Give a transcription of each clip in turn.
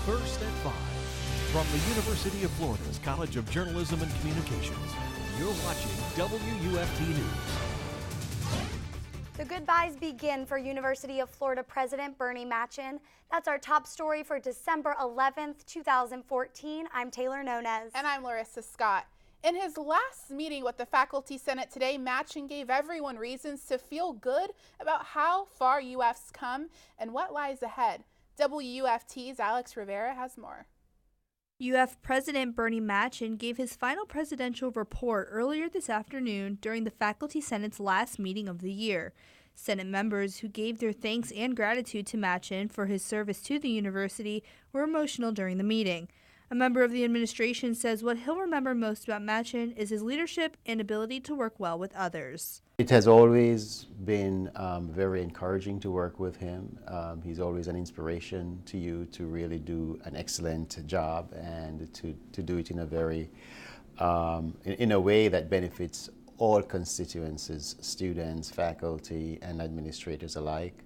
First at 5. From the University of Florida's College of Journalism and Communications, you're watching WUFT News. The goodbyes begin for University of Florida President Bernie Machen. That's our top story for December 11th, 2014. I'm Taylor Nunez. And I'm Larissa Scott. In his last meeting with the Faculty Senate today, Machen gave everyone reasons to feel good about how far UF's come and what lies ahead. WUFT's Alex Rivera has more. UF President Bernie Machen gave his final presidential report earlier this afternoon during the Faculty Senate's last meeting of the year. Senate members who gave their thanks and gratitude to Machen for his service to the university were emotional during the meeting. A member of the administration says what he'll remember most about Machen is his leadership and ability to work well with others. It has always been very encouraging to work with him. He's always an inspiration to you to really do an excellent job and to do it in a very, in a way that benefits all constituencies, students, faculty, and administrators alike.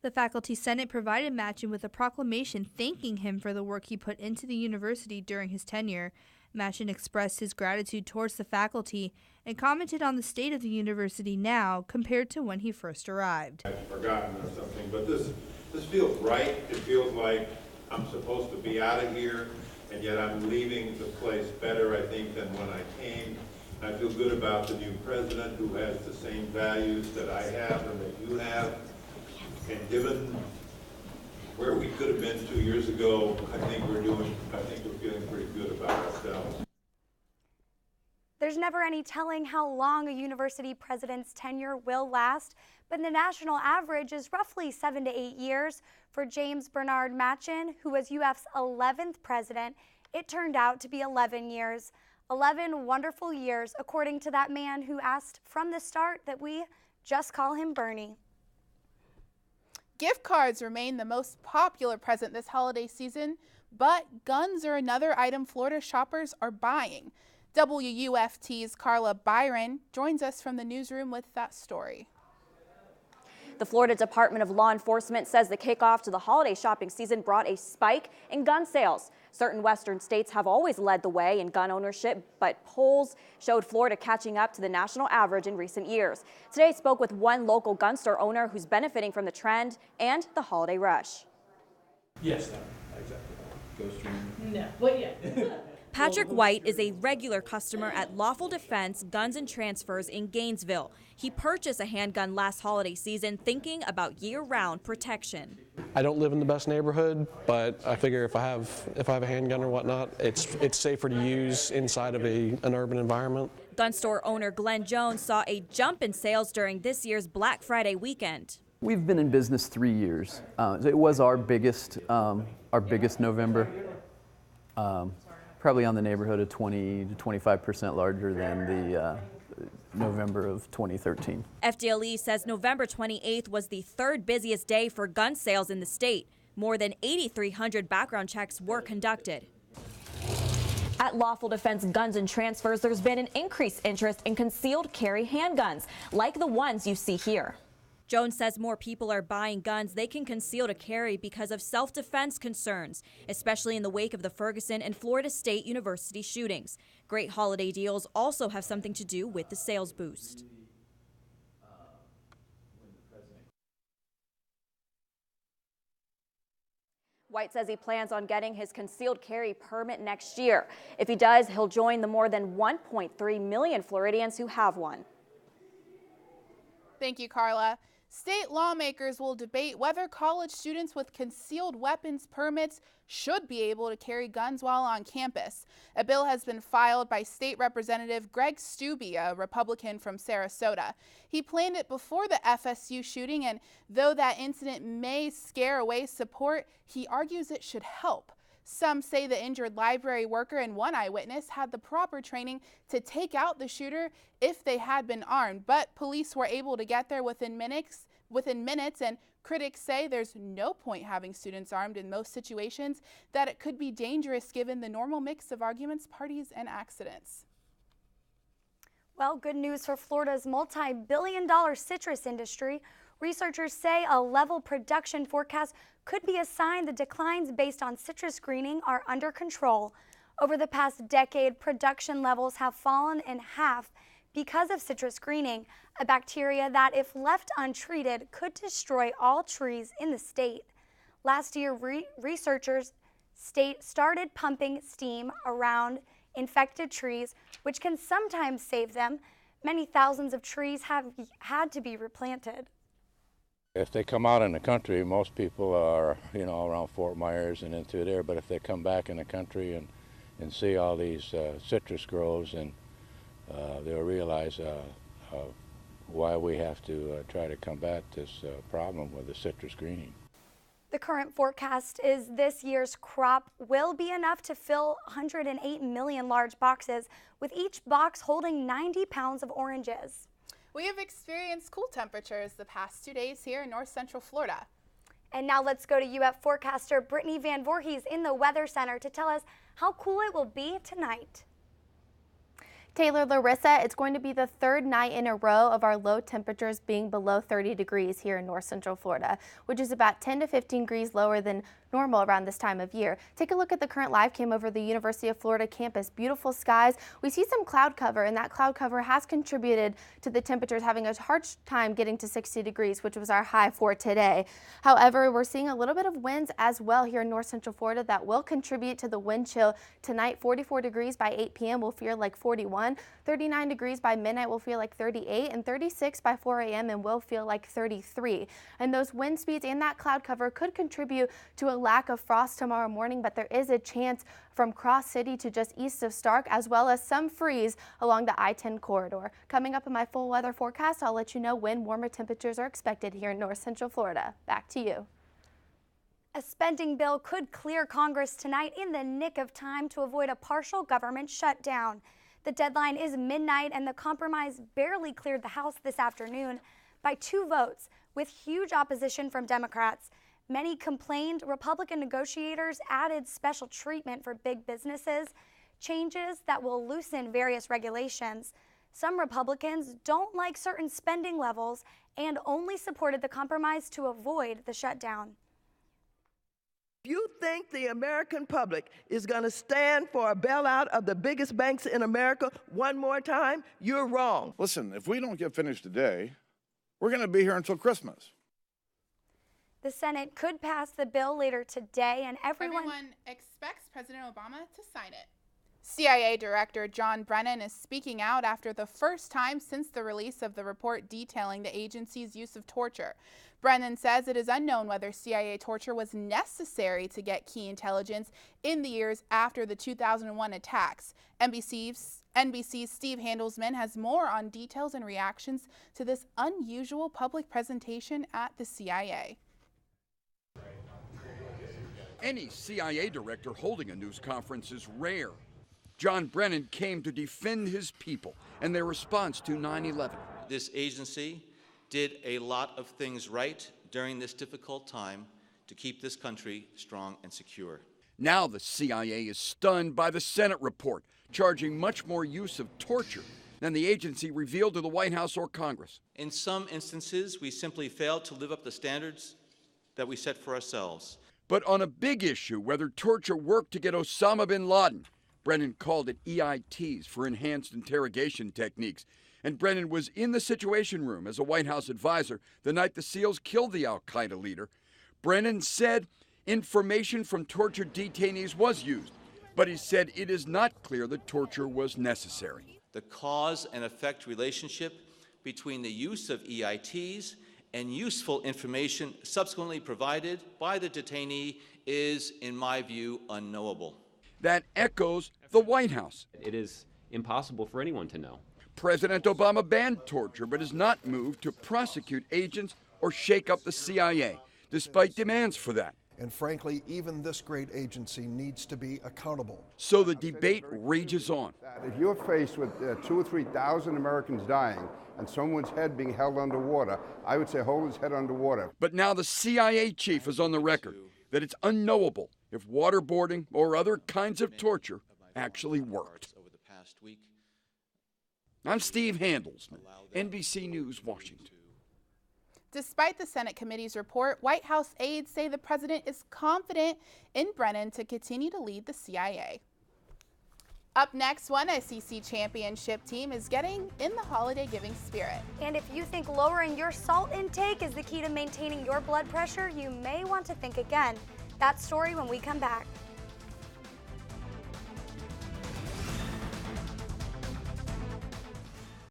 The Faculty Senate provided Machen with a proclamation thanking him for the work he put into the university during his tenure. Machen expressed his gratitude towards the faculty and commented on the state of the university now compared to when he first arrived. I've forgotten or something, but this feels right. It feels like I'm supposed to be out of here, and yet I'm leaving the place better, I think, than when I came. I feel good about the new president who has the same values that I have and that you have. And given where we could have been 2 years ago, I think we're feeling pretty good about ourselves. There's never any telling how long a university president's tenure will last, but the national average is roughly 7 to 8 years. For James Bernard Machen, who was UF's 11th president, it turned out to be 11 years. 11 wonderful years, according to that man who asked from the start that we just call him Bernie. Gift cards remain the most popular present this holiday season, but guns are another item Florida shoppers are buying. WUFT's Carla Byron joins us from the newsroom with that story. The Florida Department of Law Enforcement says the kickoff to the holiday shopping season brought a spike in gun sales. Certain western states have always led the way in gun ownership, but polls showed Florida catching up to the national average in recent years. Today, I spoke with one local gun store owner who's benefiting from the trend and the holiday rush. Yes, no, exactly. Ghost dream. No, but yeah. Patrick White is a regular customer at Lawful Defense Guns and Transfers in Gainesville. He purchased a handgun last holiday season thinking about year-round protection. I don't live in the best neighborhood, but I figure if I have a handgun or whatnot, it's safer to use inside of an urban environment. Gun store owner Glenn Jones saw a jump in sales during this year's Black Friday weekend. We've been in business 3 years. It was our biggest November. Probably on the neighborhood of 20 to 25% larger than the November of 2013. FDLE says November 28th was the third busiest day for gun sales in the state. More than 8,300 background checks were conducted. At Lawful Defense Guns and Transfers, there's been an increased interest in concealed carry handguns, like the ones you see here. Jones says more people are buying guns they can conceal to carry because of self-defense concerns, especially in the wake of the Ferguson and Florida State University shootings. Great holiday deals also have something to do with the sales boost. White says he plans on getting his concealed carry permit next year. If he does, he'll join the more than 1.3 million Floridians who have one. Thank you, Carla. State lawmakers will debate whether college students with concealed weapons permits should be able to carry guns while on campus. A bill has been filed by State Representative Greg Stubbe, a Republican from Sarasota. He planned it before the FSU shooting, and though that incident may scare away support, he argues it should help. Some say the injured library worker and one eyewitness had the proper training to take out the shooter if they had been armed, but police were able to get there within minutes, and critics say there's no point having students armed in most situations, that it could be dangerous given the normal mix of arguments, parties, and accidents. Well, good news for Florida's multi-billion-dollar citrus industry. Researchers say a level production forecast could be a sign the declines based on citrus greening are under control. Over the past decade, production levels have fallen in half because of citrus greening, a bacteria that, if left untreated, could destroy all trees in the state. Last year, researchers started pumping steam around infected trees, which can sometimes save them. Many thousands of trees have had to be replanted. If they come out in the country, most people are, around Fort Myers and in through there, but if they come back in the country and see all these citrus groves, and they'll realize why we have to try to combat this problem with the citrus greening. The current forecast is this year's crop will be enough to fill 108 million large boxes, with each box holding 90 pounds of oranges. We have experienced cool temperatures the past 2 days here in north central Florida. And now let's go to UF forecaster Brittany Van Voorhees in the Weather Center to tell us how cool it will be tonight. Taylor, Larissa, it's going to be the third night in a row of our low temperatures being below 30 degrees here in north central Florida, which is about 10 to 15 degrees lower than normal around this time of year. Take a look at the current live cam over the University of Florida campus. Beautiful skies. We see some cloud cover, and that cloud cover has contributed to the temperatures having a hard time getting to 60 degrees, which was our high for today. However, we're seeing a little bit of winds as well here in north central Florida that will contribute to the wind chill. Tonight, 44 degrees by 8 p.m. will feel like 41. 39 degrees by midnight will feel like 38, and 36 by 4 a.m. and will feel like 33. And those wind speeds and that cloud cover could contribute to a lack of frost tomorrow morning, but there is a chance from Cross City to just east of Stark, as well as some freeze along the I-10 corridor. Coming up in my full weather forecast, I'll let you know when warmer temperatures are expected here in north central Florida. Back to you. A spending bill could clear Congress tonight in the nick of time to avoid a partial government shutdown. The deadline is midnight, and the compromise barely cleared the House this afternoon by 2 votes, with huge opposition from Democrats. Many complained Republican negotiators added special treatment for big businesses, changes that will loosen various regulations. Some Republicans don't like certain spending levels and only supported the compromise to avoid the shutdown. If you think the American public is going to stand for a bailout of the biggest banks in America one more time, you're wrong. Listen, if we don't get finished today, we're going to be here until Christmas. The Senate could pass the bill later today, and everyone expects President Obama to sign it. CIA Director John Brennan is speaking out after the first time since the release of the report detailing the agency's use of torture. Brennan says it is unknown whether CIA torture was necessary to get key intelligence in the years after the 2001 attacks. NBC's Steve Handelsman has more on details and reactions to this unusual public presentation at the CIA. Any CIA director holding a news conference is rare. John Brennan came to defend his people and their response to 9/11. This agency did a lot of things right during this difficult time to keep this country strong and secure. Now the CIA is stunned by the Senate report, charging much more use of torture than the agency revealed to the White House or Congress. In some instances, we simply failed to live up to standards that we set for ourselves. But on a big issue, whether torture worked to get Osama bin Laden, Brennan called it EITs for enhanced interrogation techniques. And Brennan was in the Situation Room as a White House advisor the night the SEALs killed the al-Qaeda leader. Brennan said information from tortured detainees was used, but he said it is not clear that torture was necessary. The cause and effect relationship between the use of EITs and useful information subsequently provided by the detainee is, in my view, unknowable. That echoes the White House. It is impossible for anyone to know. President Obama banned torture, but has not moved to prosecute agents or shake up the CIA, despite demands for that. And frankly, even this great agency needs to be accountable. So the debate rages on. If you're faced with 2,000 or 3,000 Americans dying and someone's head being held underwater, I would say hold his head underwater. But now the CIA chief is on the record that it's unknowable if waterboarding or other kinds of torture actually worked. I'm Steve Handelsman, NBC News, Washington. Despite the Senate committee's report, White House aides say the president is confident in Brennan to continue to lead the CIA. Up next, one SEC championship team is getting in the holiday giving spirit. And if you think lowering your salt intake is the key to maintaining your blood pressure, you may want to think again. That story when we come back.